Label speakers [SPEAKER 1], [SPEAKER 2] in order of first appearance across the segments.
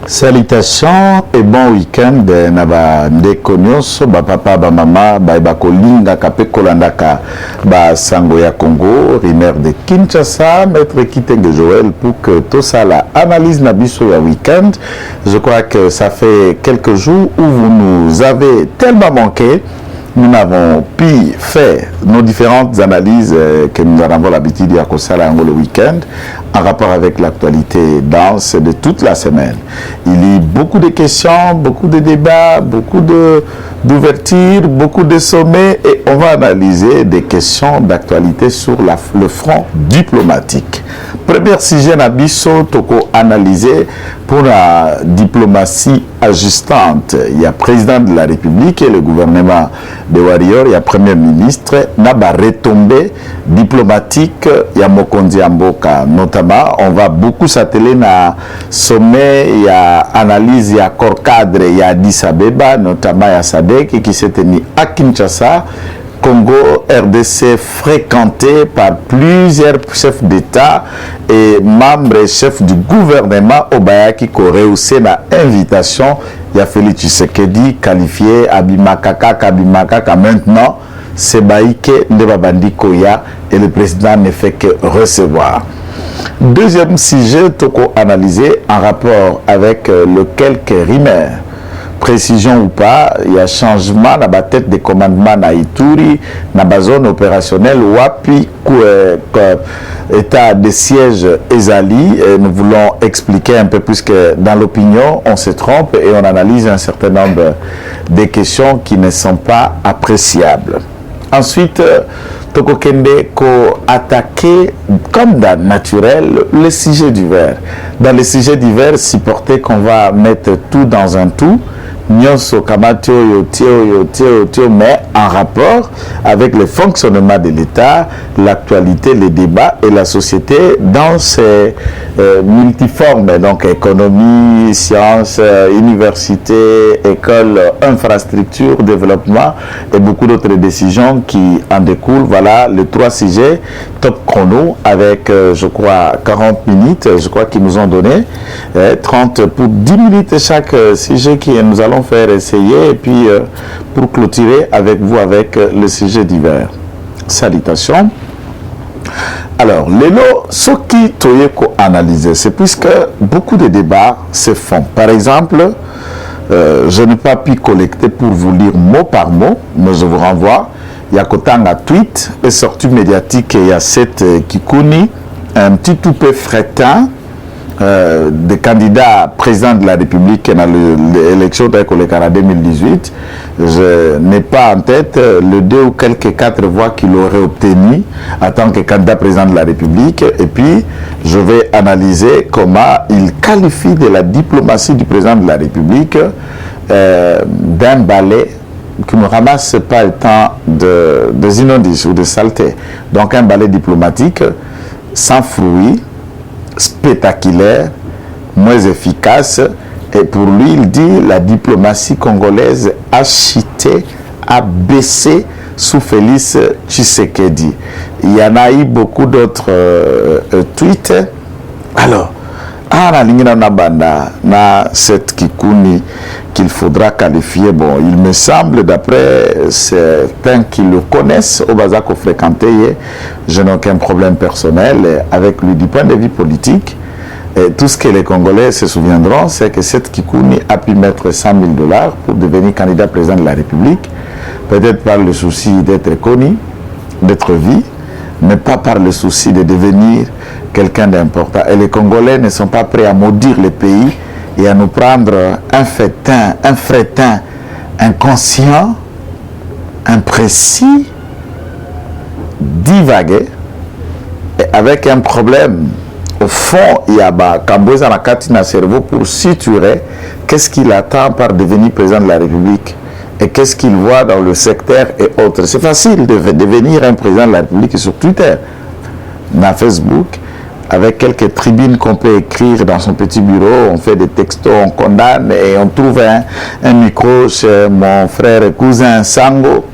[SPEAKER 1] Salutations et bon week-end na ndeko nyonso ba papa ba mama ba kolinga kape kolandaka ba sango ya Congo Rimer de Kinshasa maître Kitenge Joël pour que tout ça la analyse na biso ya week-end. Je crois que ça fait quelques jours où vous nous avez tellement manqué. Nous n'avons pu faire nos différentes analyses que nous avons l'habitude de faire le week-end en rapport avec l'actualité dense de toute la semaine. Il y a beaucoup de questions, beaucoup de débats, beaucoup d'ouvertures, beaucoup de sommets et on va analyser des questions d'actualité sur le front diplomatique. Premier sujet Nabiso Toko analysé pour la diplomatie ajustante. Il y a président de la République et le gouvernement de Warrior, il y a premier ministre, Naba retombé diplomatique, il y a Mokondi Amboka. Notamment, on va beaucoup s'atteler na sommet, il y a analyse, il y a corps cadre, il y a Addis Abeba, notamment il y a SADC qui s'est tenu à Kinshasa. Congo, RDC fréquenté par plusieurs chefs d'État et membres et chefs du gouvernement Obaya qui réussi la invitation. Il y a Félix Tshisekedi qualifié Abimakaka maintenant c'est Baïke Ndebabandi Koya et le président ne fait que recevoir. Deuxième sujet Toko analysé en rapport avec le quelques Rimer. Précision ou pas, il y a changement dans la tête de commandement à Ituri, dans la zone opérationnelle Wapi, état de siège Ezali. Et nous voulons expliquer un peu plus que dans l'opinion, on se trompe et on analyse un certain nombre de questions qui ne sont pas appréciables. Ensuite, Toko Kende ko attaqué comme dans naturel le sujet divers. Dans le sujet divers, supporter qu'on va mettre tout dans un tout. Nyonso Kamatio Yotio, mais en rapport avec le fonctionnement de l'État, l'actualité, les débats et la société dans ses multiformes, donc économie, sciences, université, école, infrastructure, développement et beaucoup d'autres décisions qui en découlent. Voilà les trois sujets top chrono avec, je crois, 40 minutes, je crois qu'ils nous ont donné 30 pour 10 minutes chaque sujet qui nous allons faire essayer et puis pour clôturer avec vous avec le sujet divers. Salutations. Alors, Lélo, ce qui Toyeko analysé, c'est puisque beaucoup de débats se font. Par exemple, je n'ai pas pu collecter pour vous lire mot par mot, mais je vous renvoie. Il y a Kotanga tweet et sortie médiatique, il y a cette Kikouni, un petit toupet frétin. Des candidats président de la République dans l'élection de en 2018, je n'ai pas en tête le 2 ou quelques 4 voix qu'il aurait obtenu en tant que candidat président de la République. Et puis, je vais analyser comment il qualifie de la diplomatie du président de la République d'un balai qui ne ramasse pas le temps des inondations ou de saleté. Donc, un balai diplomatique sans fruits, spectaculaire, moins efficace, et pour lui il dit la diplomatie congolaise a chuté, a baissé sous Félix Tshisekedi. Il y en a eu beaucoup d'autres tweets. Alors, na cette Kikouni qu'il faudra qualifier, bon, il me semble, d'après certains qui le connaissent, au Bazako fréquenté, je n'ai aucun problème personnel avec lui du point de vue politique. Et tout ce que les Congolais se souviendront, c'est que cette Kikouni a pu mettre 100 000 $ pour devenir candidat président de la République, peut-être par le souci d'être connu, d'être vu, mais pas par le souci de devenir quelqu'un d'important. Et les Congolais ne sont pas prêts à maudire le pays et à nous prendre un fretin inconscient, imprécis, divagué, et avec un problème. Au fond, il y a Kamboza Nakati na cerveau pour situer qu'est-ce qu'il attend par devenir président de la République et qu'est-ce qu'il voit dans le secteur et autres. C'est facile de devenir un président de la République sur Twitter, dans Facebook, avec quelques tribunes qu'on peut écrire dans son petit bureau, on fait des textos, on condamne et on trouve un micro chez mon frère et cousin Sango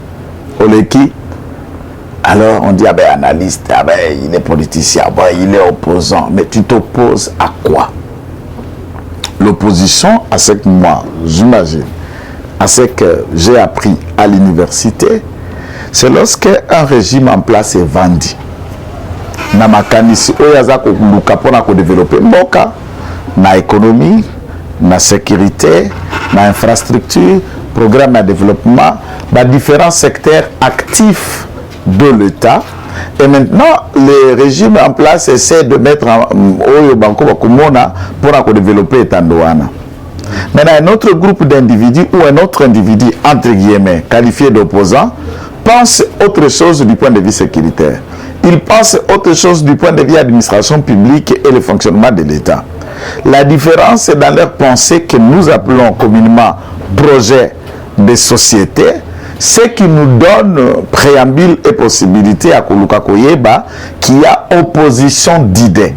[SPEAKER 1] Oleki. Alors on dit, ah ben analyste, ah ben il est politicien, ah ben il est opposant. Mais tu t'opposes à quoi? l'opposition à ce que moi, j'imagine, à ce que j'ai appris à l'université, c'est lorsque un régime en place est vendu. Na makanisi oyaza ko luka pona ko développer mboka na économie, na sécurité, na infrastructure, programme de développement, dans différents secteurs actifs de l'État. Et maintenant, le régime en place essaie de mettre au banco pour développer Tandoana. Maintenant, un autre groupe d'individus ou un autre individu, entre guillemets, qualifié d'opposant, pense autre chose du point de vue sécuritaire. Il pense autre chose du point de vue administration publique et le fonctionnement de l'État. La différence est dans leur pensée que nous appelons communément projet de société, ce qui nous donne préambule et possibilité à Koluka Koyeba qu'il y a opposition d'idées,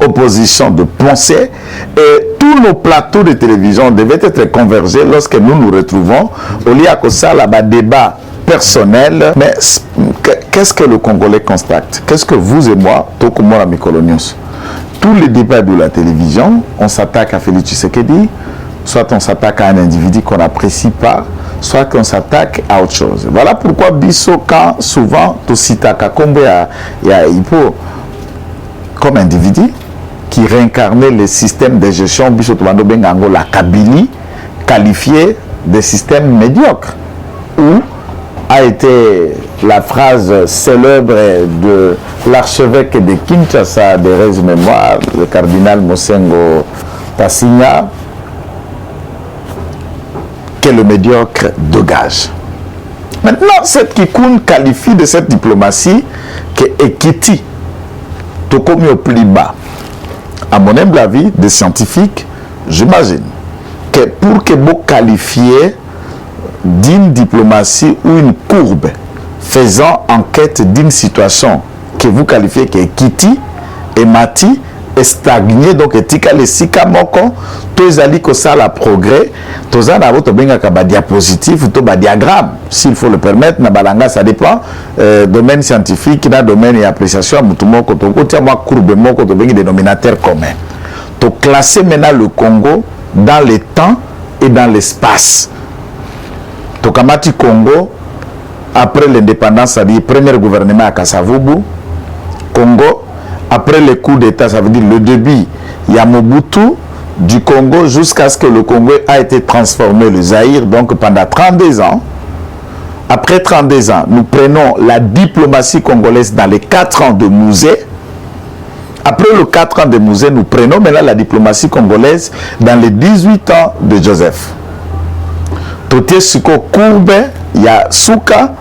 [SPEAKER 1] opposition de pensée, et tous nos plateaux de télévision devaient être convergés lorsque nous nous retrouvons au lieu de ça là-bas débat personnel. Mais qu'est-ce que le Congolais constate? Qu'est-ce que vous et moi, Tokumora Mikolonios, tous les débats de la télévision, on s'attaque à Félix Tshisekedi, soit on s'attaque à un individu qu'on n'apprécie pas, soit qu'on s'attaque à autre chose. Voilà pourquoi Bisso, quand souvent, tout Sitaka Kombe, il y a Hippo, comme individu, qui réincarnait le système de gestion, Bisso Tobando Bengango, la Kabylie, qualifié de système médiocre, où a été la phrase célèbre de l'archevêque de Kinshasa, de Rez Mémoire, le cardinal Mosengo Tassinya, que le médiocre dégage. Maintenant, cette Kikoun qualifie de cette diplomatie que Ekiti, tout comme au plus bas. À mon humble avis, des scientifiques, j'imagine que pour que vous qualifiez d'une diplomatie ou une courbe faisant enquête d'une situation que vous qualifiez que Ekiti et Mati est stagné, donc etika le sika moko tozali ko sala progrès toza na boto benga ka ba diapositive to ba diagramme s'il faut le permettre na balanga, ça dépend domaine scientifique na domaine et appréciation mutu moko to ko tia moi courbe moko to bengi dénominateur commun to classer maintenant le Congo dans le temps et dans l'espace. To kamati Congo après l'indépendance, c'est-à-dire premier gouvernement à Kasavubu, Congo. Après le coup d'État, ça veut dire le début, il y a Mobutu du Congo jusqu'à ce que le Congo a été transformé, le Zaïre, donc pendant 32 ans. Après 32 ans, nous prenons la diplomatie congolaise dans les 4 ans de musée. Après le 4 ans de musée, nous prenons maintenant la diplomatie congolaise dans les 18 ans de Joseph. Toté Suko Kourbe, il y a Souka.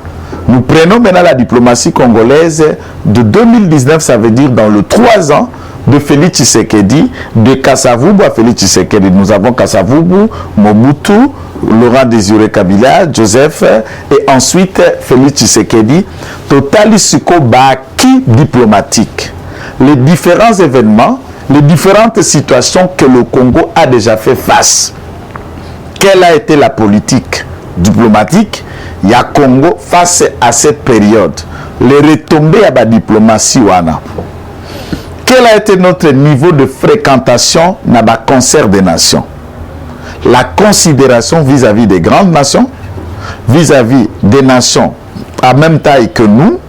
[SPEAKER 1] Nous prenons maintenant la diplomatie congolaise de 2019, ça veut dire dans le 3 ans de Félix Tshisekedi, de Kasavubu à Félix Tshisekedi. Nous avons Kasavubu, Mobutu, Laurent Désiré Kabila, Joseph, et ensuite Félix Tshisekedi. Total Suko Baki diplomatique. Les différents événements, les différentes situations que le Congo a déjà fait face. Quelle a été la politique diplomatique? Il y a Congo face à cette période. Les retombées à la diplomatie wana. Quel a été notre niveau de fréquentation dans le concert des nations? La considération vis-à-vis des grandes nations, vis-à-vis des nations à même taille que nous,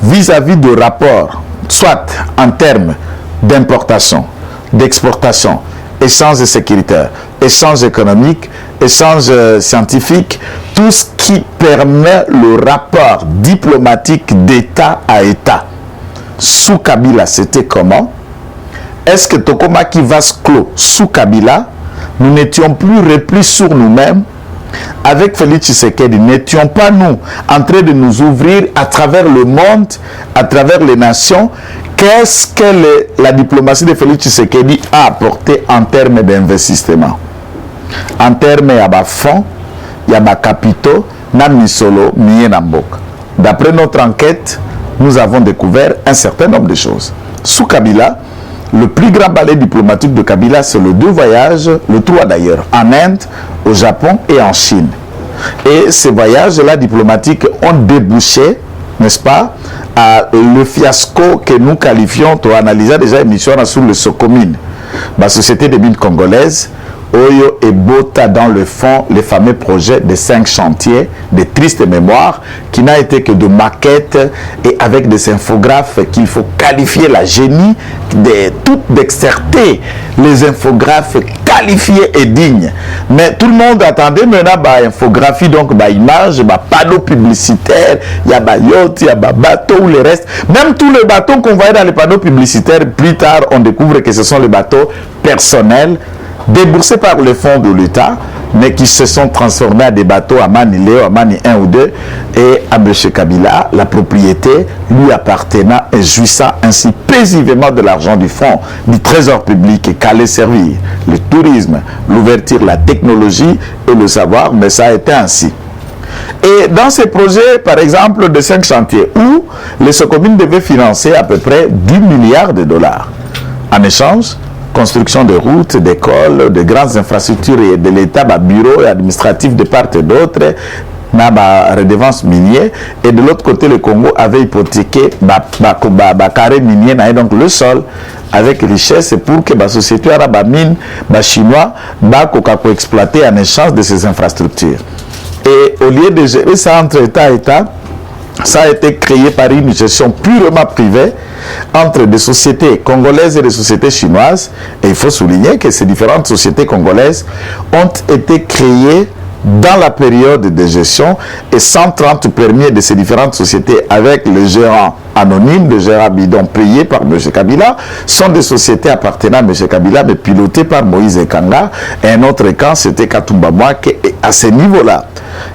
[SPEAKER 1] vis-à-vis de rapports, soit en termes d'importation, d'exportation, échanges sécuritaires, échanges économiques, échanges scientifiques, tout ce qui permet le rapport diplomatique d'État à État. Sous Kabila, c'était comment? Est-ce que Tokoma qui va se clos sous Kabila, nous n'étions plus replis sur nous-mêmes? Avec Félix Tshisekedi, n'étions pas nous en train de nous ouvrir à travers le monde, à travers les nations? Qu'est-ce que la diplomatie de Félix Tshisekedi a apporté en termes d'investissement? En termes de fonds, il y a des capitaux, Namisolo, Mienambok. D'après notre enquête, nous avons découvert un certain nombre de choses. Sous Kabila, le plus grand balai diplomatique de Kabila, c'est le 2 voyages, le 3 d'ailleurs, en Inde, au Japon et en Chine. Et ces voyages-là diplomatiques ont débouché, n'est-ce pas, à le fiasco que nous qualifions, tu as analysé déjà l'émission sur le Socomine. la société des mines congolaises, Oyo et Bota dans le fond les fameux projets de 5 chantiers de triste mémoire qui n'a été que de maquettes et avec des infographes qu'il faut qualifier la génie de toute dextérité, les infographes qualifiés et dignes. Mais tout le monde attendait maintenant bah, infographie, donc bah, image, bah, panneau publicitaire, il y a bah, yacht, il y a bah, bateau ou les restes. Même tous les bateaux qu'on voyait dans les panneaux publicitaires, plus tard on découvre que ce sont les bateaux personnels déboursés par le fonds de l'État, mais qui se sont transformés à des bateaux à Mani Léo, à Mani 1 ou 2, et à M. Kabila, la propriété lui appartenant et jouissant ainsi paisiblement de l'argent du fonds, du trésor public et qu'allait servir le tourisme, l'ouverture, la technologie et le savoir, mais ça a été ainsi. Et dans ces projets, par exemple, de 5 chantiers, où les Socomines devaient financer à peu près 10 milliards de dollars, en échange, construction de routes, d'écoles, de grandes infrastructures et de l'État, bureaux et administratifs de part et d'autre, redevance minière. Et de l'autre côté, le Congo avait hypothéqué carré minier, donc le sol, avec richesse pour que la société arabe mine, chinois, exploiter en échange de ces infrastructures. Et au lieu de gérer ça entre État et État, ça a été créé par une gestion purement privée entre des sociétés congolaises et des sociétés chinoises. Et il faut souligner que ces différentes sociétés congolaises ont été créées dans la période de gestion et 130 permis de ces différentes sociétés avec les gérants anonymes, les gérants bidons payés par M. Kabila, sont des sociétés appartenant à M. Kabila mais pilotées par Moïse Kanga. Et un autre camp, c'était Katumba Mwake. Et à ce niveau-là,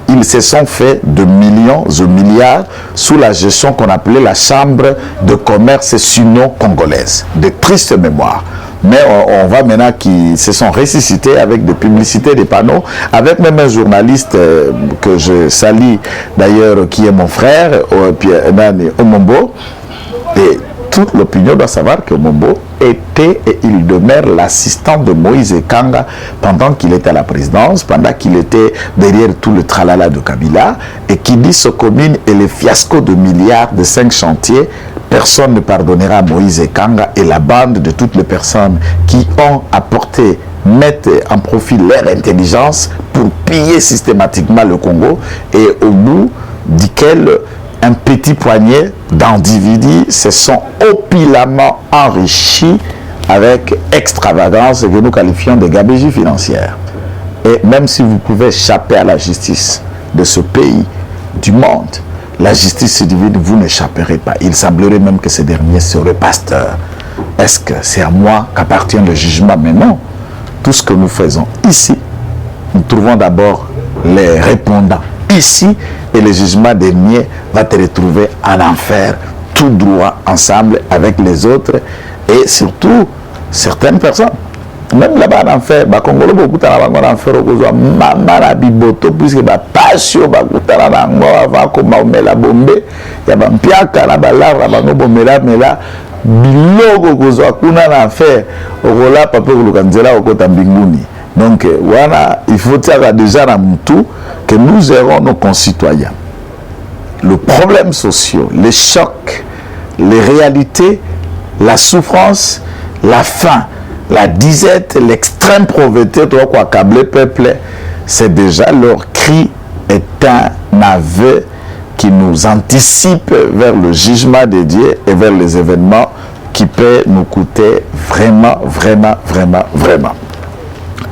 [SPEAKER 1] ils se sont fait de millions de milliards sous la gestion qu'on appelait la Chambre de commerce sino-congolaise. De triste mémoire. Mais on voit maintenant qu'ils se sont ressuscités avec des publicités, des panneaux, avec même un journaliste que je salue d'ailleurs, qui est mon frère, Pierre Omombo. Et toute l'opinion doit savoir que Omombo était et il demeure l'assistant de Moïse Kanga pendant qu'il était à la présidence, pendant qu'il était derrière tout le tralala de Kabila, et qui dit Socomine et les fiascos de milliards de 5 chantiers. Personne ne pardonnera à Moïse Kanga et la bande de toutes les personnes qui ont apporté, mettent en profit leur intelligence pour piller systématiquement le Congo, et au bout duquel un petit poignet d'individus se sont opilamment enrichis avec extravagance que nous qualifions de gabegie financière. Et même si vous pouvez échapper à la justice de ce pays, du monde, la justice divine, vous n'échapperez pas. Il semblerait même que ces derniers seraient pasteurs. Est-ce que c'est à moi qu'appartient le jugement? Mais non. Tout ce que nous faisons ici, nous trouvons d'abord les répondants ici, et le jugement dernier va te retrouver en enfer, tout droit ensemble avec les autres, et surtout certaines personnes. Même là-bas en enfer, Congolo beaucoup en enfer au Kozo, Mama Biboto, puisque passion bakutana nango avant comme la bombe, ya bampiaka na balara bango bomela mela bilogo Kozo kuna na enfer, okola pape kulukanzela okota mbinguni. Donc voilà, il faut dire déjà à Moutou que nous aurons nos concitoyens. Le problème social, les chocs, les réalités, la souffrance, la faim, la disette, l'extrême pauvreté, tout quoi accabler le peuple, c'est déjà leur cri est un aveu qui nous anticipe vers le jugement de Dieu et vers les événements qui peuvent nous coûter vraiment, vraiment, vraiment, vraiment.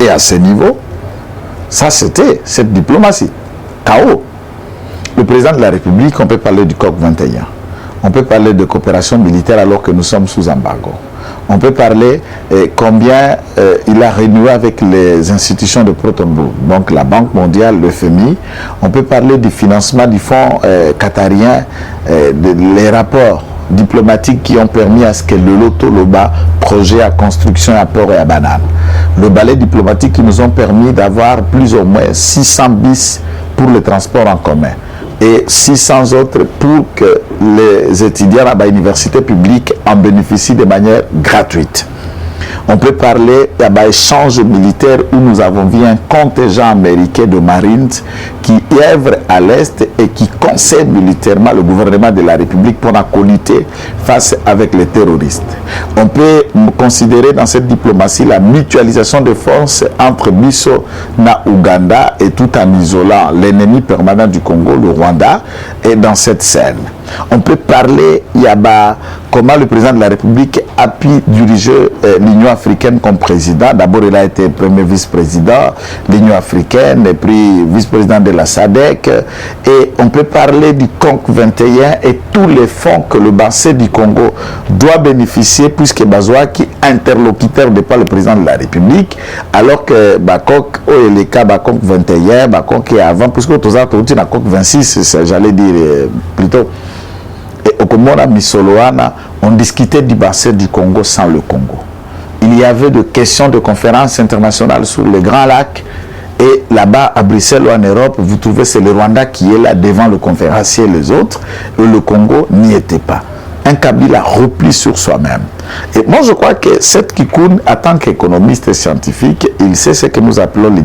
[SPEAKER 1] Et à ce niveau, ça c'était cette diplomatie. KO. Le président de la République, on peut parler du COP 21. On peut parler de coopération militaire alors que nous sommes sous embargo. On peut parler combien il a renoué avec les institutions de Protonbourg, donc la Banque mondiale, le FMI. On peut parler du financement du fonds qatarien, les rapports diplomatiques qui ont permis à ce que le Loto Loba, projet à construction à port et à banane. Le balai diplomatique qui nous ont permis d'avoir plus ou moins 600 bis pour le transport en commun et 600 autres pour que les étudiants à l'université publique en bénéficient de manière gratuite. On peut parler d'échanges militaires où nous avons vu un contingent américain de Marines qui œuvre à l'Est et qui conseille militairement le gouvernement de la République pour lutter face avec les terroristes. On peut considérer dans cette diplomatie la mutualisation des forces entre Bisso na Ouganda et tout en isolant l'ennemi permanent du Congo, le Rwanda, et dans cette scène. On peut parler, comment le président de la République a pu diriger l'Union africaine comme président. D'abord, il a été premier vice-président de l'Union africaine, et puis vice-président de la SADC. Et on peut parler du CONC 21 et tous les fonds que le bassin du Congo doit bénéficier, puisque Bazoua qui est interlocuteur de pas le président de la République, alors que Bakok, les cas Bakok 21, Bakok est avant, puisque tout ça, tout est dans CONC 26, j'allais dire plutôt. Et au Komora Misoloana, on discutait du bassin du Congo sans le Congo. Il y avait des questions de conférences internationales sur les Grands Lacs. Et là-bas, à Bruxelles ou en Europe, vous trouvez c'est le Rwanda qui est là devant le conférencier et les autres. Et le Congo n'y était pas. Un Kabila repli sur soi-même. Et moi, je crois que Seth Kikoun, en tant qu'économiste et scientifique, il sait ce que nous appelons les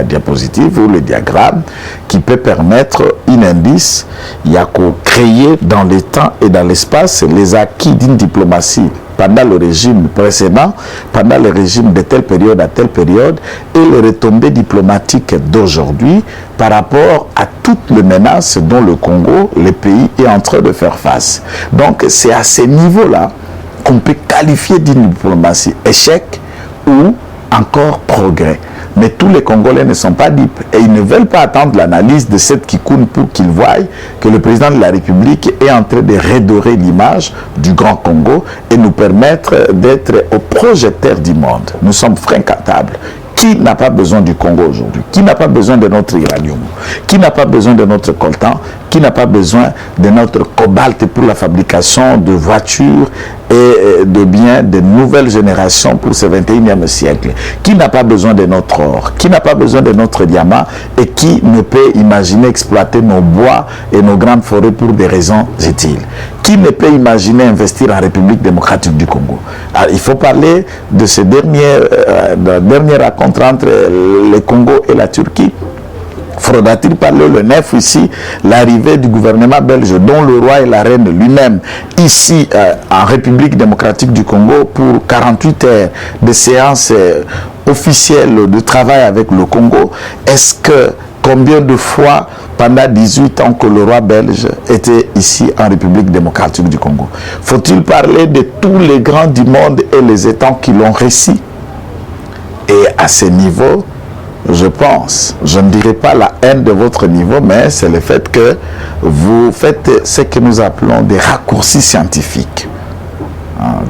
[SPEAKER 1] diapositives ou les diagrammes qui peut permettre un indice. Il y a qu'à créer dans le temps et dans l'espace les acquis d'une diplomatie pendant le régime précédent, pendant le régime de telle période à telle période, et les retombées diplomatiques d'aujourd'hui par rapport à toutes les menaces dont le Congo, le pays, est en train de faire face. Donc c'est à ce niveau-là qu'on peut qualifier d'une diplomatie échec ou encore progrès. Mais tous les Congolais ne sont pas dupes et ils ne veulent pas attendre l'analyse de cette Kikoun pour qu'ils voient que le président de la République est en train de redorer l'image du Grand Congo et nous permettre d'être au projecteur du monde. Nous sommes fréquentables. Qui n'a pas besoin du Congo aujourd'hui? Qui n'a pas besoin de notre uranium? Qui n'a pas besoin de notre coltan? Qui n'a pas besoin de notre cobalt pour la fabrication de voitures et de biens de nouvelles générations pour ce 21e siècle? Qui n'a pas besoin de notre or? Qui n'a pas besoin de notre diamant? Et qui ne peut imaginer exploiter nos bois et nos grandes forêts pour des raisons utiles? Qui ne peut imaginer investir en République démocratique du Congo? Alors, il faut parler de ce dernier rencontre entre le Congo et la Turquie. Faudra-t-il parler le 9 ici, l'arrivée du gouvernement belge dont le roi et la reine lui-même ici en République démocratique du Congo pour 48 heures de séances officielles de travail avec le Congo? Est-ce que combien de fois pendant 18 ans que le roi belge était ici en République démocratique du Congo? Faut-il parler de tous les grands du monde et les États qui l'ont réussi? Et à ce niveau, je pense, je ne dirais pas la haine de votre niveau, mais c'est le fait que vous faites ce que nous appelons des raccourcis scientifiques.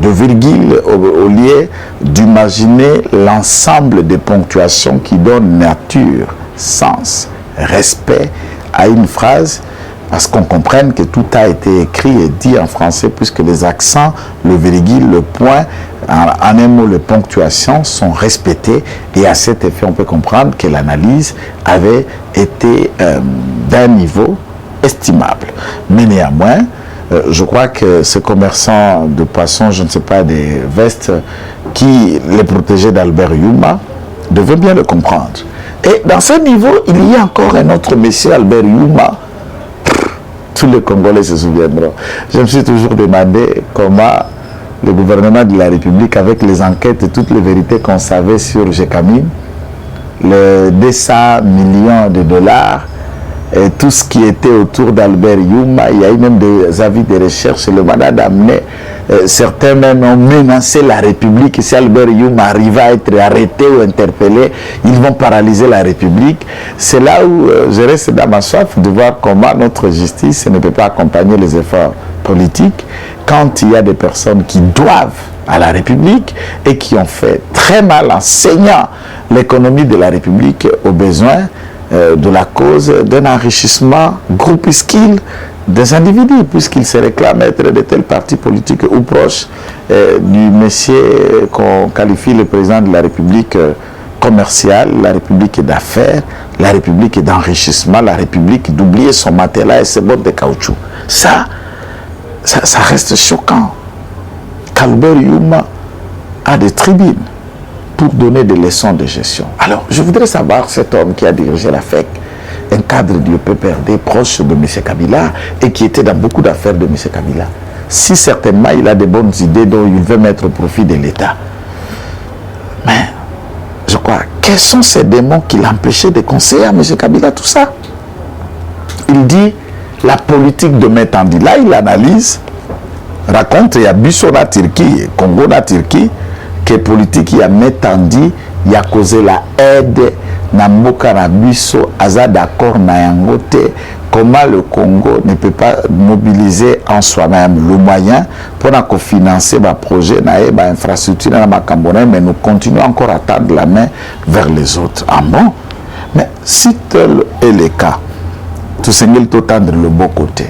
[SPEAKER 1] De virgule au lieu d'imaginer l'ensemble des ponctuations qui donnent nature, sens, respect à une phrase, parce qu'on comprenne que tout a été écrit et dit en français, puisque les accents, le virgule, le point, en un mot, les ponctuations sont respectées, et à cet effet, on peut comprendre que l'analyse avait été d'un niveau estimable. Mais néanmoins, je crois que ce commerçant de poissons, je ne sais pas, des vestes, qui les protégeait d'Albert Yuma, devait bien le comprendre. Et dans ce niveau, il y a encore un autre monsieur, Albert Yuma. Tous les Congolais se souviendront. Je me suis toujours demandé comment le gouvernement de la République, avec les enquêtes et toutes les vérités qu'on savait sur Gécamine, les 200 millions de dollars, et tout ce qui était autour d'Albert Yuma, il y a eu même des avis de recherche, le mandat d'amener, certains même ont menacé la République, si Albert Yuma arrivait à être arrêté ou interpellé, ils vont paralyser la République. C'est là où je reste dans ma soif de voir comment notre justice ne peut pas accompagner les efforts politiques quand il y a des personnes qui doivent à la République et qui ont fait très mal en saignant l'économie de la République aux besoins de la cause d'un enrichissement groupuscule des individus, puisqu'ils se réclament être de tels partis politiques ou proches du monsieur qu'on qualifie le président de la République commerciale, la République d'affaires, la République d'enrichissement, la République d'oublier son matelas et ses bottes de caoutchouc. Ça reste choquant. Qu'Albert Yuma a des tribunes pour donner des leçons de gestion. Alors, je voudrais savoir, cet homme qui a dirigé la FEC, un cadre du PPRD proche de M. Kabila et qui était dans beaucoup d'affaires de M. Kabila, si certainement il a des bonnes idées dont il veut mettre au profit de l'État. Mais, je crois, quels sont ces démons qui l'empêchaient de conseiller à M. Kabila tout ça? Il dit, la politique de Metandi. Là, il analyse, raconte, il y a Bisso na Turquie, Congo na Turquie, que politique il y a Metandi, il y a causé la aide, na mboka na Bisso, aza d'accord na yangote, comment le Congo ne peut pas mobiliser en soi-même le moyen pour financer le projet, l'infrastructure, mais nous continuons encore à tendre la main vers les autres. Ah bon? Mais si tel est le cas, tout ce qu'il faut tendre le bon côté.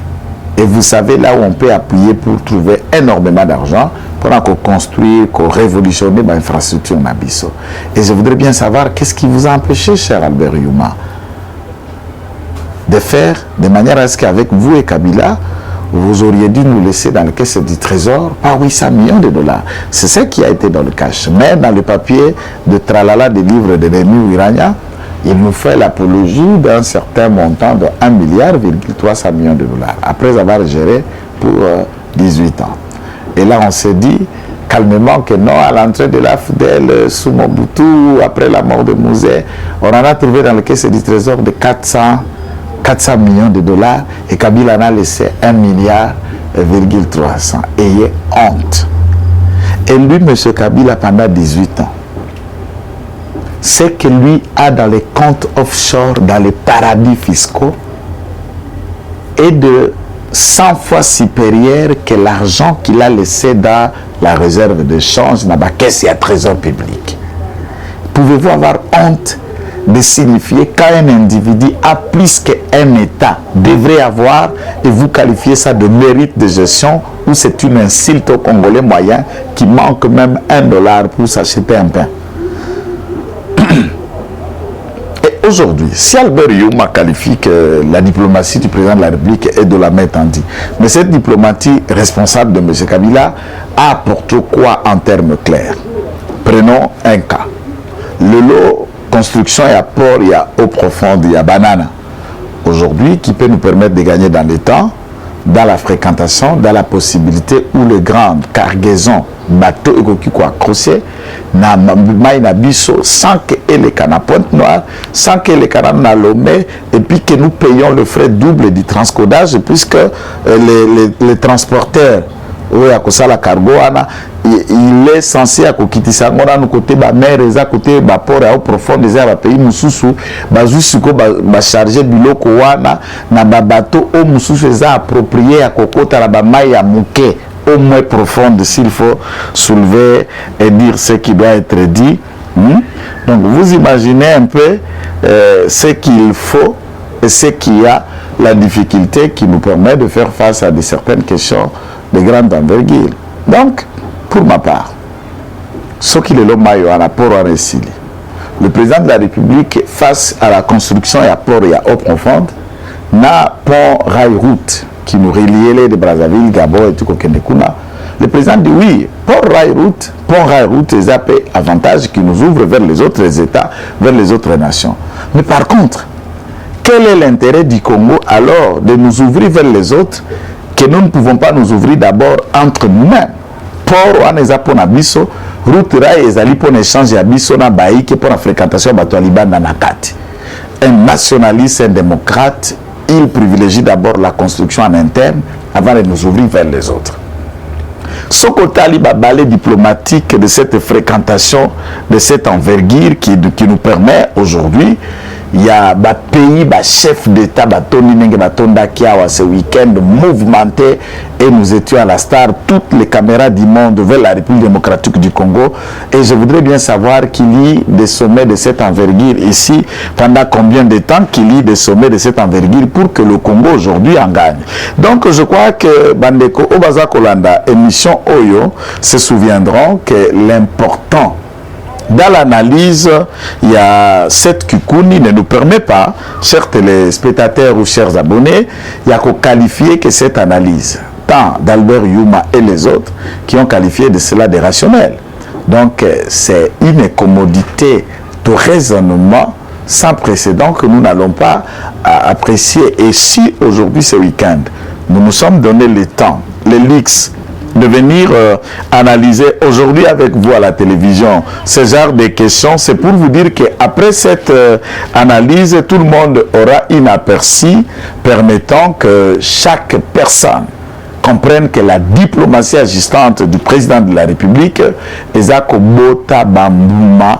[SPEAKER 1] Et vous savez là où on peut appuyer pour trouver énormément d'argent pour construire, pour révolutionner l'infrastructure Nabiso. Et je voudrais bien savoir qu'est-ce qui vous a empêché, cher Albert Yuma, de faire de manière à ce qu'avec vous et Kabila, vous auriez dû nous laisser dans la caisse du trésor pas 800 millions de dollars. C'est ça qui a été dans le cash. Mais dans le papier de Tralala des livres de Rémi Irania, il nous fait l'apologie d'un certain montant de 1,3 milliard de dollars, après avoir géré pour 18 ans. Et là, on s'est dit calmement que non, à l'entrée de la FDL sous Mobutu, après la mort de Mouzé, on en a trouvé dans la caisse du trésor de 400 millions de dollars et Kabila en a laissé 1,3 milliard. Ayez honte. Et lui, M. Kabila, pendant 18 ans, ce que lui a dans les comptes offshore, dans les paradis fiscaux, est de 100 fois supérieur que l'argent qu'il a laissé dans la réserve de change, dans la caisse et à trésor public. Pouvez-vous avoir honte de signifier qu'un individu a plus qu'un État devrait avoir et vous qualifiez ça de mérite de gestion ou c'est une insulte au Congolais moyen qui manque même $1 pour s'acheter un pain? Et aujourd'hui, si Albert Youma qualifie que la diplomatie du président de la République est de la Metandi, mais cette diplomatie responsable de M. Kabila a apporté quoi en termes clairs? Prenons un cas. Le lot construction, il y a port, il y a eau profonde, il y a banane. Aujourd'hui, qui peut nous permettre de gagner dans le temps, dans la fréquentation, dans la possibilité où les grandes cargaisons, bateaux et quoi crochet, na biso sans que les canaux Pointe Noire, sans que les canaux na Lomé, et puis que nous payons le frais double du transcodage, puisque les transporteurs, oui, à cause la cargo, il est censé à quitter ça. On a nos côtés ba mer, à côté ba port à eau profonde, des pays mususu, ba jusqu'au ba chargé du loko wana, na ba bateau au mususu les approprié à kokota la ba maille à mouké au moins profonde s'il faut soulever et dire ce qui doit être dit. Donc vous imaginez un peu ce qu'il faut et ce qu'il y a, la difficulté qui nous permet de faire face à certaines questions de grande envergure. Donc, pour ma part, ce qu'il est l'homme à rapport à Récili, le président de la République, face à la construction et à port et à eau profonde, n'a pont rail-route qui nous reliait de Brazzaville, Gabon et tout Kokendekuna. Le président dit oui, pont rail-route, les avantages qui nous ouvrent vers les autres États, vers les autres nations. Mais par contre, quel est l'intérêt du Congo alors de nous ouvrir vers les autres que nous ne pouvons pas nous ouvrir d'abord entre nous-mêmes? Port ou pour Nabiso, route rail et pour échanger à Biso na Baïke pour la fréquentation de Liban dans Nakati. Un nationaliste, un démocrate, il privilégie d'abord la construction en interne avant de nous ouvrir vers les autres. Ce côté balai diplomatique de cette fréquentation, de cette envergure qui nous permet aujourd'hui, il y a des pays, des chefs d'État, ce week-end mouvementé et nous étions à la star, toutes les caméras du monde vers la République démocratique du Congo. Et je voudrais bien savoir qu'il y ait des sommets de cette envergure ici, pendant combien de temps qu'il y ait des sommets de cette envergure pour que le Congo aujourd'hui en gagne. Donc je crois que Bandeko Obaza Kolanda, émission Oyo, se souviendront que l'important dans l'analyse, il y a cette Kikuni ne nous permet pas, chers téléspectateurs ou chers abonnés, il y a qu'à qualifier que cette analyse, tant d'Albert Youma et les autres, qui ont qualifié de cela des rationnels. Donc, c'est une commodité de raisonnement sans précédent que nous n'allons pas apprécier. Et si aujourd'hui, ce week-end, nous nous sommes donné le temps, le luxe, de venir analyser aujourd'hui avec vous à la télévision ce genre de questions, c'est pour vous dire qu'après cette analyse, tout le monde aura un aperçu permettant que chaque personne comprenne que la diplomatie agissante du président de la République est Bota Bambuma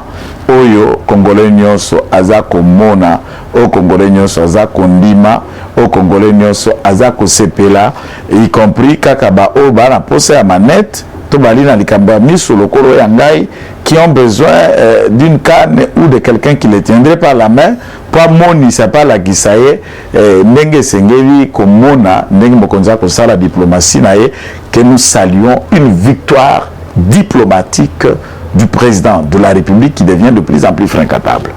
[SPEAKER 1] oyo Congolais nyonso azako mona o Congolais nyonso azako ndima o Congolais nyonso azako sepela, y compris kakaba o bana pose ya manette to balina likamba miso lokolo ya ngai, qui ont besoin d'une canne ou de quelqu'un qui les tiendrait par la main pour moni ça pas la gisaye ndenge sengeli komona ndenge mokonza ko sala diplomatie nae, que nous saluons une victoire diplomatique du président de la République qui devient de plus en plus fréquentable.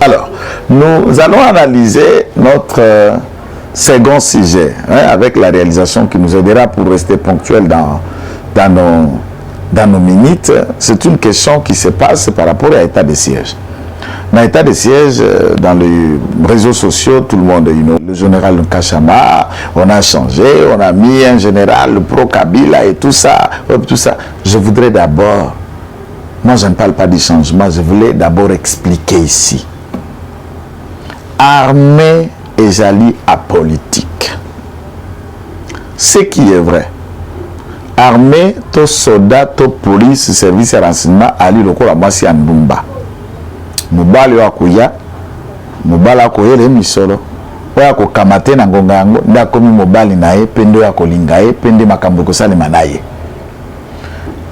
[SPEAKER 1] Alors, nous allons analyser notre second sujet avec la réalisation qui nous aidera pour rester ponctuel dans nos minutes. C'est une question qui se passe par rapport à l'état de siège. Dans l'état de siège, dans les réseaux sociaux, tout le monde, le général Kachama, on a changé, on a mis un général pro-Kabila et tout ça. Je voudrais d'abord, moi je ne parle pas du changement, je voulais d'abord expliquer ici. Armée et jali apolitique. Ce qui est vrai. Armée, to soldat, to police, service et renseignement, ali loko la mwasi ya ndumba. Mobali wa kuya, mobali wa kuya le misolo. Oya ko kamate na ngonga yango, nda komi mobali na ye, pendo ya kolinga ye, pende makambo kosale manaye.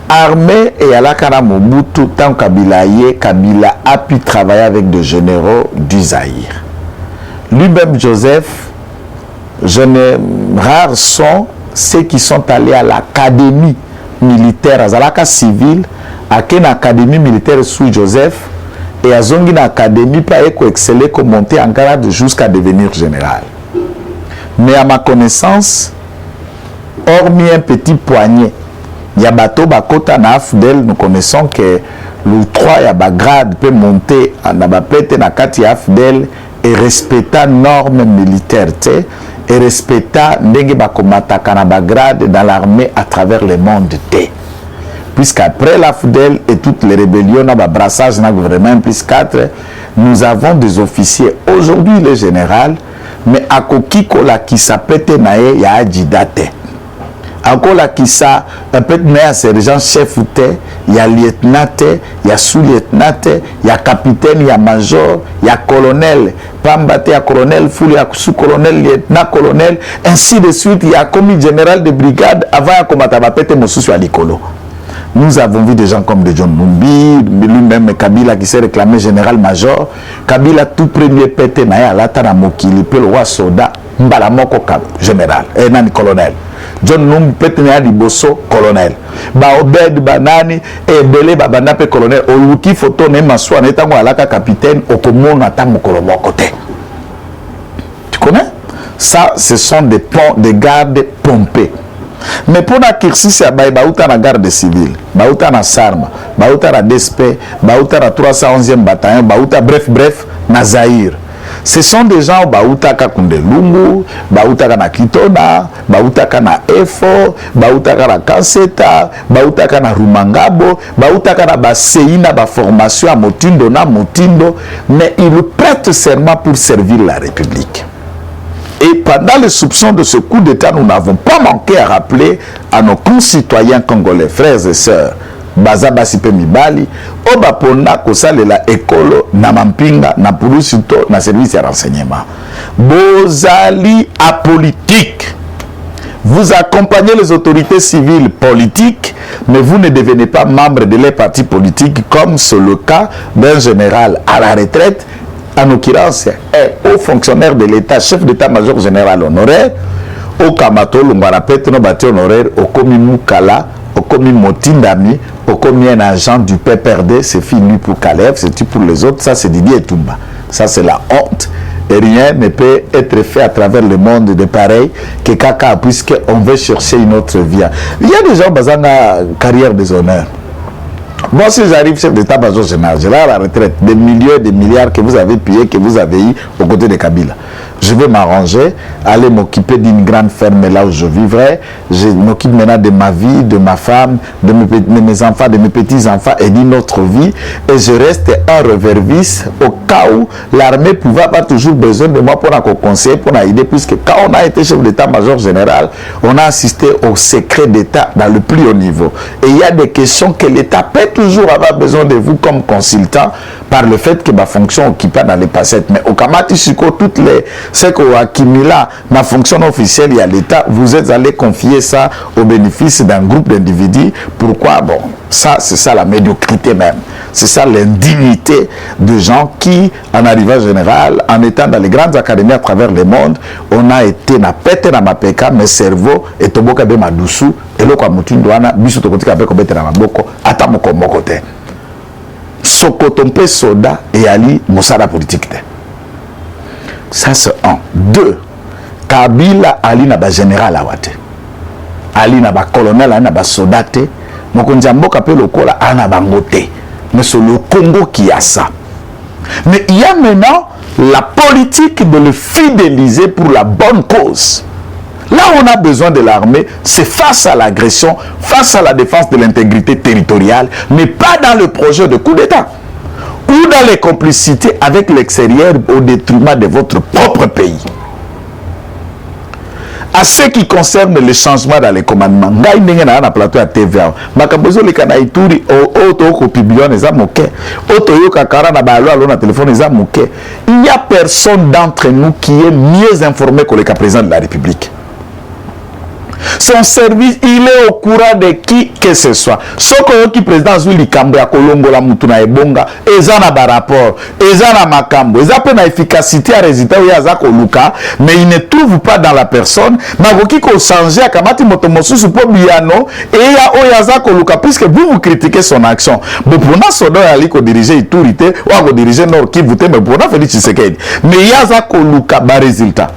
[SPEAKER 1] Armée et alaka na Mobutu, tant Kabila ye, Kabila a pu travailler avec des généraux du Zaïre. Lui-même Joseph, rares sont ceux qui sont allés à l'académie militaire, à Zalaka civile, à une académie militaire sous Joseph, et à Zongina académie, pas exceller, comme monter en grade jusqu'à devenir général. Mais à ma connaissance, hormis un petit poignet, Yabato Bakota na Afdel, nous connaissons que le 3 Yabagrade peut monter en Abapete na Kati Afdel et respecter normes militaires et respecter ndenge bakomata kanabagrade dans l'armée à travers le monde té. Puisqu'après l'Afdel et toutes les rébellions, brassage na gouvernement plus 4, nous avons des officiers. Aujourd'hui les généraux, mais à Kokiko la qui s'appelle nae ya adjidate. Encore là qui ça, un peu de sergent chef, il y a lieutenant, il y a sous-lieutenant, il y a capitaine, il y a major, il y a colonel, Pambate, il y a colonel, Foul, il y a sous-colonel, lieutenant-colonel, ainsi de suite, il y a commis général de brigade avant à combattre Moussou à l'Icolo. Nous avons vu des gens comme de John Numbi, lui-même Kabila qui s'est réclamé général-major, Kabila tout premier pété, Naya Latana Mokili, le roi Soda, Mbalamoko général, et nani colonel. John Numbi pété Naya Liboso, colonel. Baobed, Banani, et Belé, Babanape, colonel. Oluki photo, Nemaswa, Netango Alaka, capitaine, Okomo, Natamo, Kolomo, côté. Tu connais? Ça, ce sont des ponts, des gardes pompés. Mais pour la Kirsi, c'est Baouta na garde civile, Baouta na Sarma, Baouta na DSP, Baouta na 311e bataillon, Baouta bref, na Zaïre. Ce sont des gens Baouta ka Kundelungu, Baouta ka na Kitona, Baouta ka na Efo, Baouta ka na Kanseta, Baouta ka na Rumangabo, Baouta ka na Baseina, ba formation à Motindo na Motindo, mais ils prêtent serment pour servir la République. Et pendant les soupçons de ce coup d'État, nous n'avons pas manqué à rappeler à nos concitoyens congolais, frères et sœurs, Baza Basipe Mibali, Obapona Kosalela Ekolo, Namampinga, Napulusito, na service de renseignement. Bozali apolitique. Vous accompagnez les autorités civiles politiques, mais vous ne devenez pas membre de les partis politiques, comme c'est le cas d'un général à la retraite, en l'occurrence, est haut fonctionnaire de l'État, chef d'état-major général honoraire, au Kamato, l'Umbarapet, no bâti honoraire, au Komi Moukala, au Komi Motindami, au Komi un agent du PPRD, c'est fini pour Kalev, c'est tout pour les autres, ça c'est Didier Toumba. Ça c'est la honte. Et rien ne peut être fait à travers le monde de pareil que Kaka, puisqu'on veut chercher une autre vie. Il y a des gens qui ont une carrière des honneurs. Bon, si j'arrive chef d'état-major général, j'ai la retraite, des millions et des milliards que vous avez payés, que vous avez eu aux côtés de Kabila. Je vais m'arranger, aller m'occuper d'une grande ferme là où je vivrai. Je m'occupe maintenant de ma vie, de ma femme, de mes enfants, de mes petits-enfants et d'une autre vie. Et je reste un réserviste au cas où l'armée pouvait avoir toujours besoin de moi pour un conseiller, pour aider. Puisque quand on a été chef d'état-major général, on a assisté au secret d'État dans le plus haut niveau. Et il y a des questions que l'État peut toujours avoir besoin de vous comme consultant par le fait que ma fonction occupée dans les passettes. Mais au Kamati Siko, toutes les c'est qu'au Akimila, ma fonction officielle, il y a l'État, vous êtes allé confier ça au bénéfice d'un groupe d'individus. Pourquoi? Bon, ça, c'est ça la médiocrité même. C'est ça l'indignité de gens qui, en arrivant général, en étant dans les grandes académies à travers le monde, on a été na pété na mapeka, mes cerveaux, et toboka be madoussou, et l'eau kwa mutindouana, biso tokotika be kobete na maboko, ata moko mokote. Sokotompe soda et ali mosada politique. Ça c'est un. Deux, Kabila ali na ba général awate. Ali na ba colonel, ali na ba soldate. Mokonzi mboka pe lokola ana bangote. Mais c'est le Congo qui a ça. Mais il y a maintenant la politique de le fidéliser pour la bonne cause. Là où on a besoin de l'armée, c'est face à l'agression, face à la défense de l'intégrité territoriale, mais pas dans le projet de coup d'État. Ou dans les complicités avec l'extérieur au détriment de votre propre pays. À ce qui concerne le changement dans les commandements, il n'y a pas plateau à TVA. Il n'y a personne d'entre nous qui est mieux informé que le président de la République. Son service, il est au courant de qui que ce soit. Ce qui président Zuli Kambia Kolongo la Mutuna Ebonga, ezana ba rapport, ezana makambo, ezapé na efficacité à résultat ou yazako luka, mais il ne trouve pas dans la personne. Magoki ko changer à Kamati Motomosu pour Biano et ya oyazako luka puisque vous critiquez son action. Bon pour na sodo ali ko diriger Iturité ou ko diriger Nord Kivu mais pour na Félix Tshisekedi. Mais yazako luka ba résultat.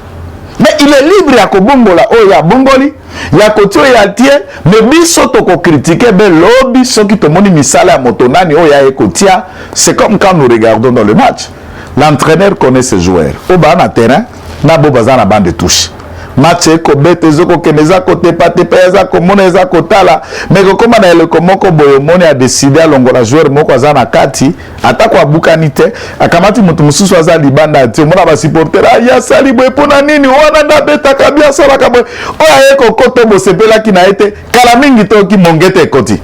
[SPEAKER 1] Mais il est libre à Kobongola, oh ya Bongoli, ya Kotio ya Tie, mais biso toko critiquer ben lobby, ceux qui te moni misala à Motonani, oh ya Ekotia, c'est comme quand nous regardons dans le match. L'entraîneur connaît ses joueurs. Au bas na terrain, na bobaza na bande de touche. Match eko bete zoko keneza kote pate peza komona eza kotala mais comme na le komoko boyomone a décidé alongola joueur moko azana kati atako abukanite akamati mutu mususu aza libanda ati mona ba supporter ya sali boy pona nini wana na beta kabia sala kaboy oya eko koto bosepela ki na ete kala mingi to ki mongete koti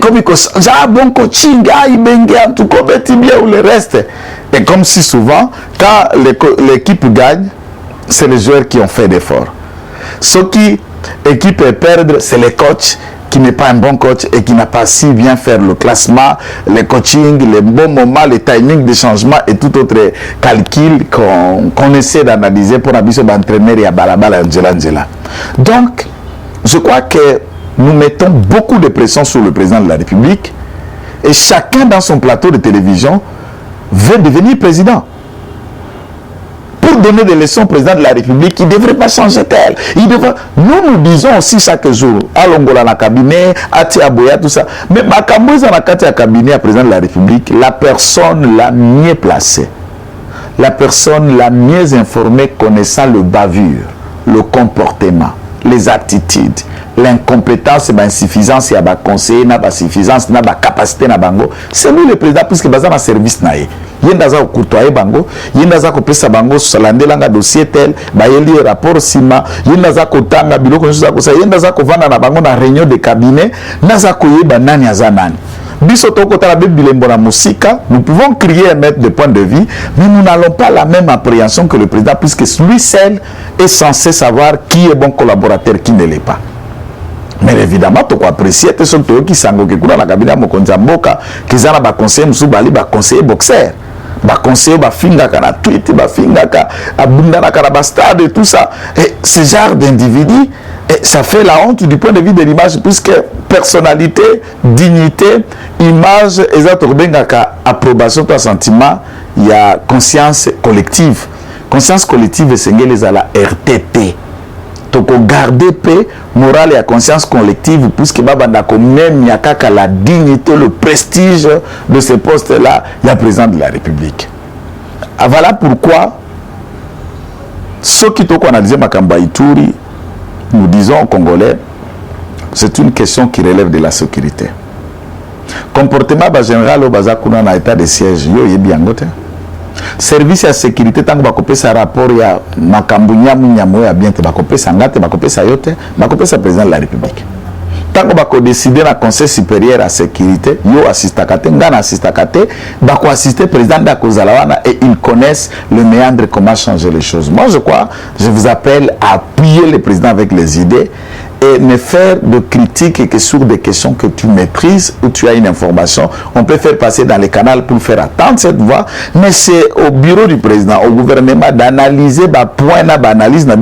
[SPEAKER 1] comme ça bon coaching ibenge en tout cas beti bien ou le reste et comme si souvent quand l'équipe gagne c'est les joueurs qui ont fait d'efforts. Ce qui équipe est perdre, c'est le coach qui n'est pas un bon coach et qui n'a pas si bien faire le classement, le coaching, les bons moments, le timing de changement et tout autre calcul qu'on essaie d'analyser pour abuser d'entraîneur et à balabala Angela. Donc, je crois que nous mettons beaucoup de pression sur le président de la République et chacun dans son plateau de télévision veut devenir président. Pour donner des leçons au président de la République, il ne devrait pas changer tel. Nous disons aussi chaque jour, à Longola na cabinet, à Tiaboya, tout ça. Mais Makamouza na kati à cabinet à président de la République, la personne la mieux placée, la personne la mieux informée connaissant le bavure, le comportement, les attitudes, l'incompétence et l'insuffisance, il y a des conseillers, il y a des suffisances, il y a des capacités, c'est lui le président, puisque il y a un service. Il y a un courtoyer bango, il y a un pesa bango, salandela dossier tel, il y a un rapport sima, il y a un kotanga biloko, il y a un vana na bango na réunion de cabinet, naza koye banani azanani. Bisoto kota la bilembo na musika, nous pouvons crier et mettre des points de vue, mais nous n'allons pas la même appréhension que le président, puisque lui seul est censé savoir qui est bon collaborateur, qui ne l'est pas. Mais évidemment, tu peux apprécier tes gens qui sont dans la cabinet de Mokonzamboka, qui sont dans le conseil Msoubali, le conseiller boxeur, le conseiller Bafingaka, la tweet, Bafingaka, Abundana, Bastade et tout ça. Et ce genre d'individu, ça fait la honte du point de vue de l'image, puisque personnalité, dignité, image, approbation, sentiment, il y a conscience collective. Conscience collective, c'est à la RTT. garder paix morale et conscience collective, puisque même il y a la dignité, le prestige de ce poste-là, il y a président de la République. Voilà pourquoi, ceux qui ont analysé Makamba Ituri, nous disons aux Congolais, c'est une question qui relève de la sécurité. Comportement général au Bazakuna dans l'état de siège, yo bien gote. Service à sécurité tant que bakopé sa rapport ya makambu nyamu ya bien te bakopé sa ngate bakopé sa yote bakopé sa président de la République. Tant que bako décider na conseil supérieur à sécurité yo assistakate ngana assistakate bako assister président d'Akozalawana et ils connaissent le méandre comment changer les choses. Moi je crois, je vous appelle à appuyer le président avec les idées et ne faire de critiques que sur des questions que tu maîtrises ou tu as une information. On peut faire passer dans les canaux pour faire attendre cette voix, mais c'est au bureau du président, au gouvernement d'analyser point d'analyse dans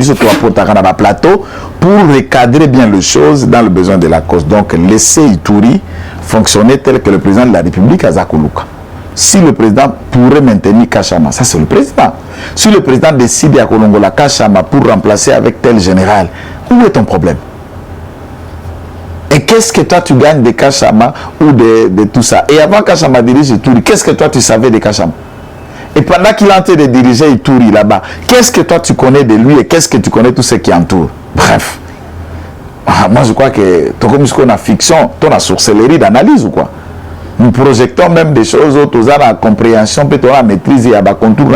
[SPEAKER 1] plateau pour recadrer bien les choses dans le besoin de la cause. Donc laisser Ituri fonctionner tel que le président de la République a Zakuluka. Si le président pourrait maintenir Kachama, ça c'est le président. Si le président décide à Kolongola Kachama pour remplacer avec tel général, où est ton problème? Et qu'est-ce que toi tu gagnes de Kachama ou de tout ça? Et avant Kachama dirige Ituri, qu'est-ce que toi tu savais de Kachama? Et pendant qu'il est en train de diriger Ituri là-bas, qu'est-ce que toi tu connais de lui et qu'est-ce que tu connais tout ce qui entoure? Bref. Moi je crois que comme on a fiction, on a sorcellerie d'analyse ou quoi? Nous projectons même des choses autres, à la compréhension, peut-être à la maîtrise et à la contour.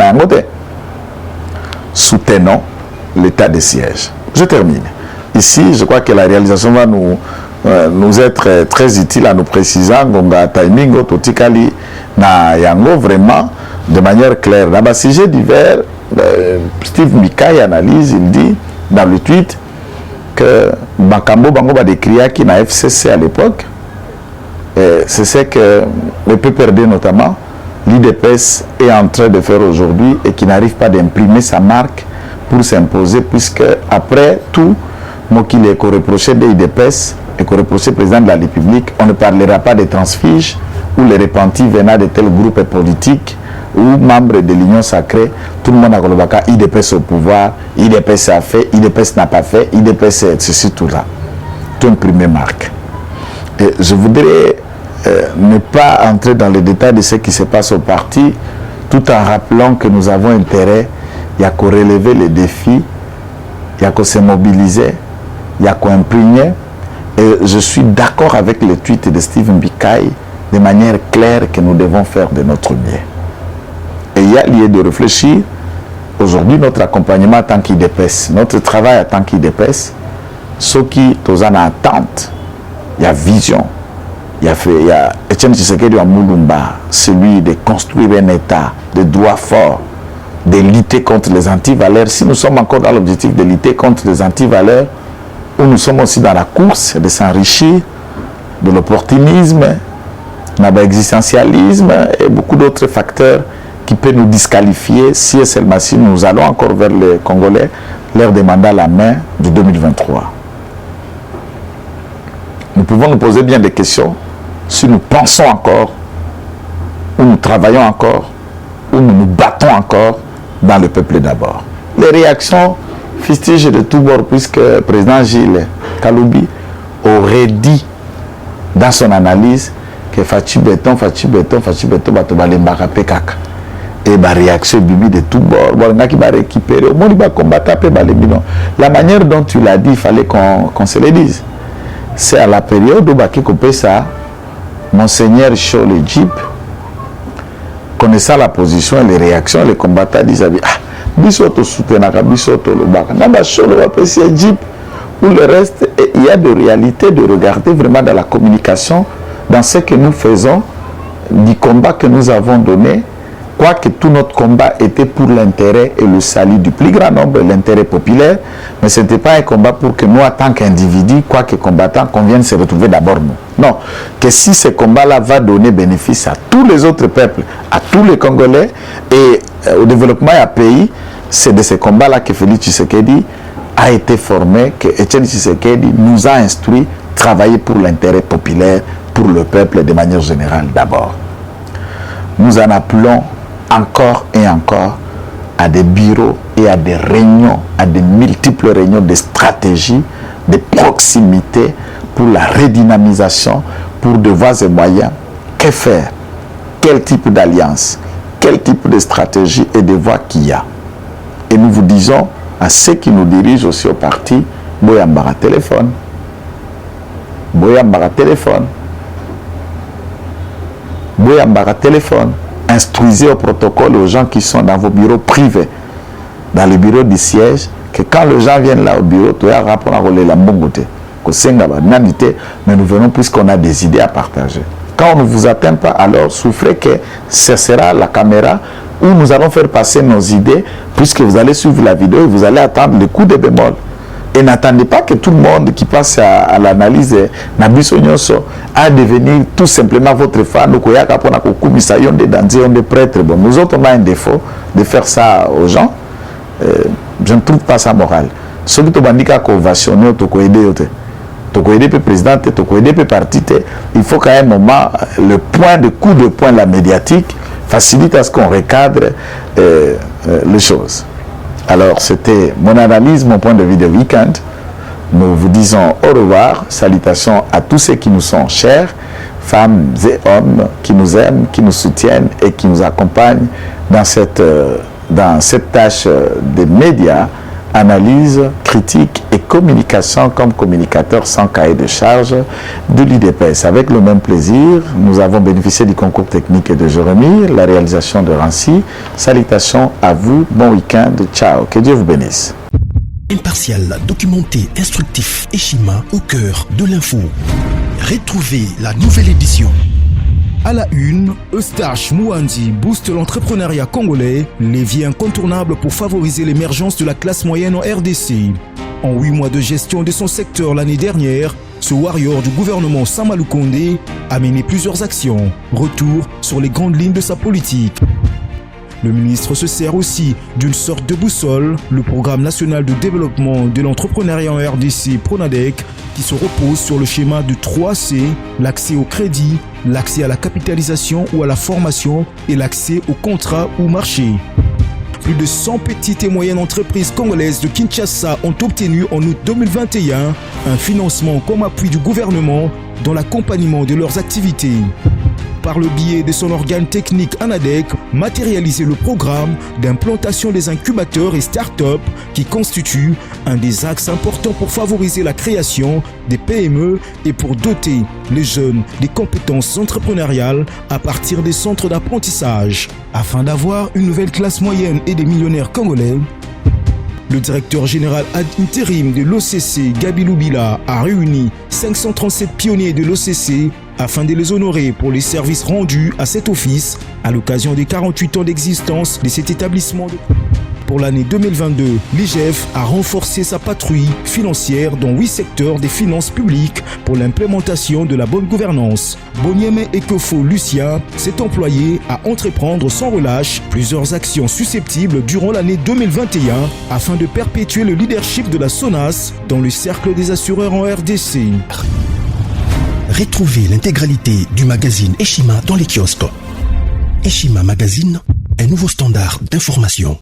[SPEAKER 1] Soutenons l'état de siège. Je termine. Ici, je crois que la réalisation va nous être très utile à nous précisant Gonga timing Totikali na yango vraiment de manière claire. Dans le sujet divers, Steve Mikai analyse, il dit dans le tweet que Bakambo Bango va décrire qui na FCC à l'époque. C'est ce que le PPRD notamment, l'IDPS est en train de faire aujourd'hui et qui n'arrive pas d'imprimer sa marque pour s'imposer, puisque après tout, moi qui l'ai reproché de l'IDPS et reproché le président de la République, on ne parlera pas des transfiges ou les repentis venant de tels groupes politiques ou membres de l'Union sacrée. Tout le monde a dit IDPS au pouvoir, IDPS a fait, IDPS n'a pas fait, IDPS ceci, tout là. Tout imprimé marque. Et je voudrais ne pas entrer dans les détails de ce qui se passe au parti, tout en rappelant que nous avons intérêt à relever les défis, à se mobiliser, à imprégner. Et je suis d'accord avec le tweet de Steve Mbikai de manière claire que nous devons faire de notre mieux. Et il y a lieu de réfléchir. Aujourd'hui, notre accompagnement en tant qu'IDPS, notre travail en tant qu'IDPS, ceux qui sont en attente, il y a vision. Il y a Etienne Tshisekedi à Moulumba, celui de construire un État de droit fort, de lutter contre les antivaleurs. Si nous sommes encore dans l'objectif de lutter contre les antivaleurs, où nous sommes aussi dans la course de s'enrichir, de l'opportunisme, de l'existentialisme et beaucoup d'autres facteurs qui peuvent nous disqualifier si et seulement si nous allons encore vers les Congolais, leur demander la main de 2023. Nous pouvons nous poser bien des questions si nous pensons encore, ou nous travaillons encore, ou nous nous battons encore dans le peuple d'abord. Les réactions fustigent de tous bords, puisque le président Gilles Kaloubi aurait dit dans son analyse que Fachi Béton, Batobalembaka Pekaka. Et la réaction bibi de tous bords, qui va récupérer, au monde va combattre. La manière dont tu l'as dit, il fallait qu'on se le dise. C'est à la période où Baki ça, Monseigneur Chaud le Jeep, connaissant la position et les réactions, les combattants disaient Bisoto soutenaka, Bisoto le Baka. Naba Chaud le apprécié Jeep. Pour le reste, il y a de réalité de regarder vraiment dans la communication, dans ce que nous faisons, du combat que nous avons donné, quoique tout notre combat était pour l'intérêt et le salut du plus grand nombre, l'intérêt populaire, mais ce n'était pas un combat pour que nous, en tant qu'individus, quoique combattants, qu'on vienne se retrouver d'abord nous. Non, que si ce combat-là va donner bénéfice à tous les autres peuples, à tous les Congolais et au développement et au pays, c'est de ce combat-là que Félix Tshisekedi a été formé, que Etienne Tshisekedi nous a instruit travailler pour l'intérêt populaire, pour le peuple de manière générale d'abord. Nous en appelons encore et encore à des bureaux et à des réunions, à de multiples réunions de stratégie, de proximité pour la redynamisation, pour de voies et moyens. Que faire? Quel type d'alliance? Quel type de stratégie et de voies qu'il y a? Et nous vous disons à ceux qui nous dirigent aussi au parti, Boyambara téléphone. Boyambara téléphone. Boyambara téléphone. Instruisez au protocole aux gens qui sont dans vos bureaux privés, dans les bureaux du siège, que quand les gens viennent là au bureau, tu as rapport à rouler la mbongote, mais nous venons puisqu'on a des idées à partager. Quand on ne vous atteint pas, alors souffrez que ce sera la caméra où nous allons faire passer nos idées, puisque vous allez suivre la vidéo et vous allez attendre le coup de bémol. Et n'attendez pas que tout le monde qui passe à l'analyse à devenir tout simplement votre fan. Nous autres, on a un défaut de faire ça aux gens. Je ne trouve pas ça moral. Ceux qui ont ovationné, aider le président, aider le parti, il faut qu'à un moment, le point de coup de poing, la médiatique, facilite à ce qu'on recadre les choses. Alors, c'était mon analyse, mon point de vue de week-end. Nous vous disons au revoir. Salutations à tous ceux qui nous sont chers, femmes et hommes, qui nous aiment, qui nous soutiennent et qui nous accompagnent dans cette tâche des médias, analyse, critique et communication comme communicateur sans cahier de charge de l'IDPS. Avec le même plaisir, nous avons bénéficié du concours technique de Jérémy, la réalisation de Rancy. Salutations à vous, bon week-end, ciao, que Dieu vous bénisse.
[SPEAKER 2] Impartial, documenté, instructif, Eshima au cœur de l'info. Retrouvez la nouvelle édition.
[SPEAKER 3] À la une, Eustache Mouandi booste l'entrepreneuriat congolais, levier incontournable pour favoriser l'émergence de la classe moyenne en RDC. En 8 mois de gestion de son secteur l'année dernière, ce warrior du gouvernement Samalou Kondé a mené plusieurs actions. Retour sur les grandes lignes de sa politique. Le ministre se sert aussi d'une sorte de boussole, le Programme national de développement de l'entrepreneuriat en RDC Pronadec, qui se repose sur le schéma de 3C, l'accès au crédit, l'accès à la capitalisation ou à la formation et l'accès au contrat ou marché. Plus de 100 petites et moyennes entreprises congolaises de Kinshasa ont obtenu en août 2021 un financement comme appui du gouvernement dans l'accompagnement de leurs activités. Par le biais de son organe technique ANADEC, matérialiser le programme d'implantation des incubateurs et start-up qui constitue un des axes importants pour favoriser la création des PME et pour doter les jeunes des compétences entrepreneuriales à partir des centres d'apprentissage. Afin d'avoir une nouvelle classe moyenne et des millionnaires congolais, le directeur général ad intérim de l'OCC, Gabi Loubila, a réuni 537 pionniers de l'OCC afin de les honorer pour les services rendus à cet office à l'occasion des 48 ans d'existence de cet établissement. Pour l'année 2022, l'IGF a renforcé sa patrouille financière dans 8 secteurs des finances publiques pour l'implémentation de la bonne gouvernance. Bonieme Ekofo Lucien s'est employé à entreprendre sans relâche plusieurs actions susceptibles durant l'année 2021 afin de perpétuer le leadership de la SONAS dans le cercle des assureurs en RDC.
[SPEAKER 2] Retrouvez l'intégralité du magazine Eshima dans les kiosques. Eshima Magazine, un nouveau standard d'information.